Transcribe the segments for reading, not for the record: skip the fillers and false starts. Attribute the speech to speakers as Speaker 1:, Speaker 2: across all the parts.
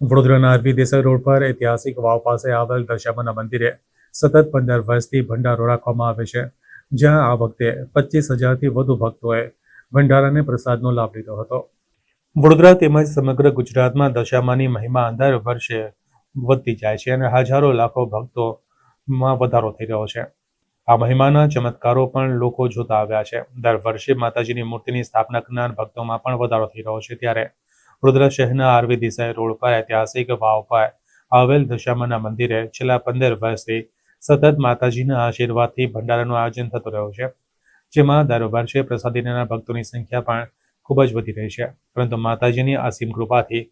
Speaker 1: વડોદરાના RV Desai road પર ઐતિહાસિક વાવ પાસે આવેલ દશામાના મંદિરે સતત 15 વર્ષથી ભંડારો રાખવામાં આવે છે, જ્યાં આ વખતે 25,000થી વધુ ભક્તોએ ભંડારાને પ્રસાદનો લાભ લીધો હતો. વડોદરા તેમજ સમગ્ર ગુજરાતમાં દશામાની મહિમા દર વર્ષે વધતી જાય છે અને હજારો લાખો ભક્તોમાં વધારો થઈ રહ્યો છે. આ મહિમાના ચમત્કારો પણ લોકો જોતા આવ્યા છે. દર વર્ષે માતાજીની મૂર્તિની સ્થાપના કરનાર ભક્તોમાં પણ વધારો થઈ રહ્યો છે. ત્યારે વડોદરા શહેરના આરવી દેસાઈ રોડ પર ઐતિહાસિક વાવ પર આવેલ દશામાના મંદિરે છેલ્લા 15 વર્ષથી સતત માતાજીના આશીર્વાદથી ભંડારાનું આયોજન થતું રહ્યું છે, જેમાં દર વર્ષે પ્રસાદી લેનાર ભક્તોની સંખ્યા પણ ખૂબ જ વધી રહી છે. પરંતુ માતાજીની અસીમ કૃપાથી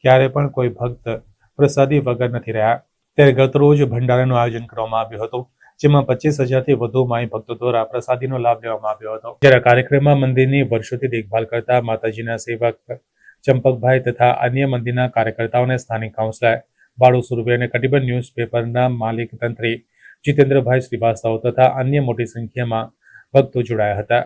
Speaker 1: ક્યારે પણ કોઈ ભક્ત પ્રસાદી વગર નથી રહ્યા. ત્યારે ગત રોજ ભંડારાનું આયોજન કરવામાં આવ્યું હતું, જેમાં 25,000થી વધુ માઈ ભક્તો દ્વારા પ્રસાદીનો લાભ લેવામાં આવ્યો હતો. જ્યારે કાર્યક્રમમાં મંદિરની વર્ષોથી દેખભાલ કરતા માતાજીના સેવક ચંપકભાઈ તથા અન્ય મંદિરના કાર્યકર્તાઓને સ્થાનિક કાઉન્સિલર બાળુ સુરભી અને કટિબંધ ન્યૂઝપેપરના માલિક તંત્રી જીતેન્દ્રભાઈ શ્રીવાસ્તવ તથા અન્ય મોટી સંખ્યામાં ભક્તો જોડાયા હતા.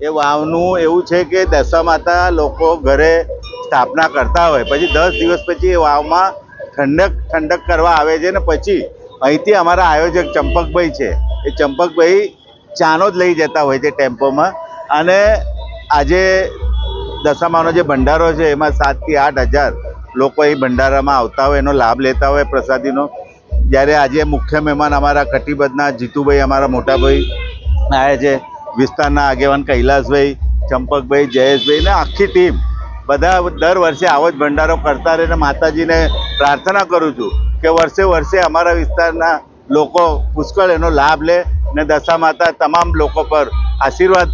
Speaker 2: એ વાવનું એવું છે કે દશા માતા લોકો ઘરે સ્થાપના કરતા હોય, પછી 10 દિવસ પછી એ વાવમાં ઠંડક કરવા આવે છે ને પછી અહીંથી અમારા આયોજક ચંપકભાઈ છે, એ ચંપકભાઈ ચાનો જ લઈ જતા હોય છે ટેમ્પોમાં. અને આજે દશામાનો જે ભંડારો છે એમાં 7,000થી 8,000 લોકો એ ભંડારામાં આવતા હોય, એનો લાભ લેતા હોય પ્રસાદીનો. જ્યારે આજે મુખ્ય મહેમાન અમારા કટિબંધના જીતુભાઈ, અમારા મોટાભાઈ આવ્યા છે, વિસ્તારના આગેવાન કૈલાસભાઈ, ચંપકભાઈ, જયેશભાઈ ને આખી ટીમ બધા દર વર્ષે આવો જ ભંડારો કરતા રહે. માતાજીને પ્રાર્થના કરું છું કે વર્ષે વર્ષે અમારા વિસ્તારના લોકો પુષ્કળ એનો લાભ લે ને દશા માતા તમામ લોકો પર આશીર્વાદ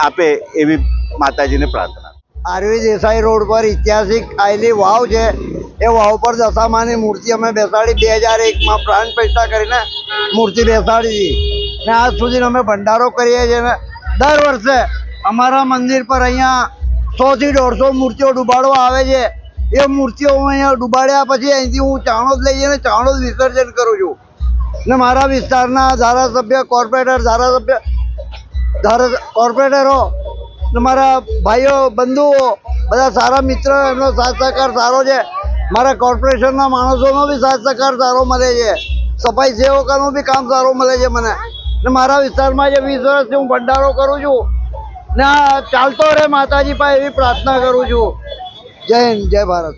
Speaker 2: આપે એવી માતાજીને પ્રાર્થના.
Speaker 3: આરવી દેસાઈ રોડ પર ઐતિહાસિક આવેલી વાવ છે. એ વાવ પર દશામાની મૂર્તિ અમે બેસાડી 2001માં પ્રાણ પ્રતિષ્ઠા કરીને મૂર્તિ બેસાડી હતી ને આજ સુધી અમે ભંડારો કરીએ છીએ. ને દર વર્ષે અમારા મંદિર પર અહીંયા 100થી 150 મૂર્તિઓ ડૂબાડવા આવે છે. એ મૂર્તિઓ અહીંયા ડૂબાડ્યા પછી અહીંથી હું ચાણોદ લઈ જઈને ચાણોદ વિસર્જન કરું છું. ને મારા વિસ્તારના ધારાસભ્ય, કોર્પોરેટરો ને મારા ભાઈઓ, બંધુઓ બધા સારા મિત્રો, એમનો સાથ સહકાર સારો છે. મારા કોર્પોરેશનના માણસોનો બી સાથ સહકાર સારો મળે છે. સફાઈ સેવકોનું બી કામ સારું મળે છે મને. ને મારા વિસ્તારમાં જે 20 વર્ષથી હું ભંડારો કરું છું ને ચાલતો રહે માતાજી પાસે એવી પ્રાર્થના કરું છું. જય હિન્દ, જય ભારત.